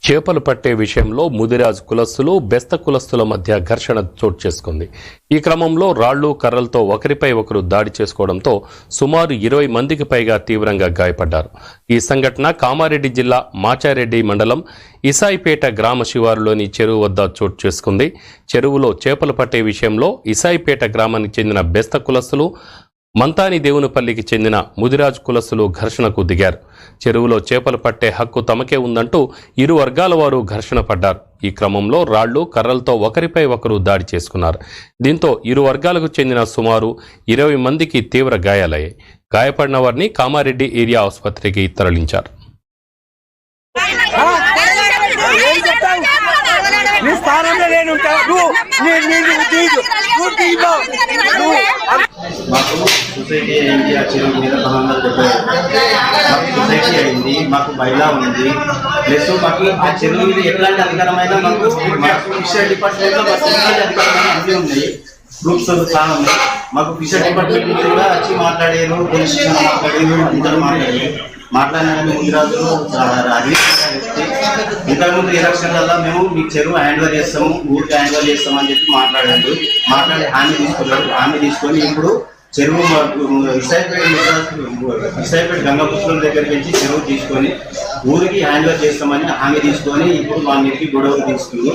చేపలు పట్టే విషయంలో ముదిరాజ్ కులస్తులు బెస్త కులస్తుల మధ్య ఘర్షణ చోటు చేసుకుంది. ఈ క్రమంలో రాళ్లు కర్రలతో ఒకరిపై ఒకరు దాడి చేసుకోవడంతో సుమారు 20 మందికి పైగా తీవ్రంగా గాయపడ్డారు. ఈ సంఘటన కామారెడ్డి జిల్లా మాచారెడ్డి మండలం ఇసాయిపేట గ్రామ శివారులోని చెరువు వద్ద చోటు చేసుకుంది. చెరువులో చేపలు పట్టే విషయంలో ఇసాయిపేట గ్రామానికి చెందిన బెస్త కులస్తులు మంతాని దేవునిపల్లికి చెందిన ముదిరాజ్ కులస్తులు ఘర్షణకు దిగారు. చెరువులో చేపలు పట్టే హక్కు తమకే ఉందంటూ ఇరు వర్గాల వారు ఘర్షణ పడ్డారు. ఈ క్రమంలో రాళ్లు కర్రలతో ఒకరిపై ఒకరు దాడి చేసుకున్నారు. దీంతో ఇరు వర్గాలకు చెందిన సుమారు 20 మందికి తీవ్ర గాయాలయ్యాయి. గాయపడిన వారిని కామారెడ్డి ఏరియా ఆసుపత్రికి తరలించారు. మాకు సొసైటీ అయింది, ఆ చెరువు మీద 970 మాకు సొసైటీ అయింది, మాకు బైలా ఉంది. ప్లస్ మాకు ఆ చెరువు మీద ఎట్లాంటి అధికారమైన మాకు ఫిషర్ డిపార్ట్మెంట్లో మాకు ఎట్లాంటి అధికారమైన అన్నీ ఉన్నాయి. గ్రూప్స్ చాలా ఉన్నాయి. మాకు ఫిషర్ డిపార్ట్మెంట్ నుంచి కూడా వచ్చి మాట్లాడారు, పోలీస్ స్టేషన్ మాట్లాడారు, అందరూ మాట్లాడిన ముదిరాజులు ఇంతకుముందు ఎలక్షన్లలో మేము మీ చెరువు హ్యాండ్ ఓవర్ చేస్తాము, ఊరికి హ్యాండ్ ఓవర్ చేస్తాము అని చెప్పి మాట్లాడి హామీ తీసుకొని ఇప్పుడు చెరువు ఇసాయిపేట గంగాపుత్రుల దగ్గరికి వచ్చి చెరువు తీసుకొని ఊరికి హ్యాండ్ ఓవర్ చేస్తామని హామీ తీసుకొని ఇప్పుడు మా మీదకి గొడవలు తీసుకుని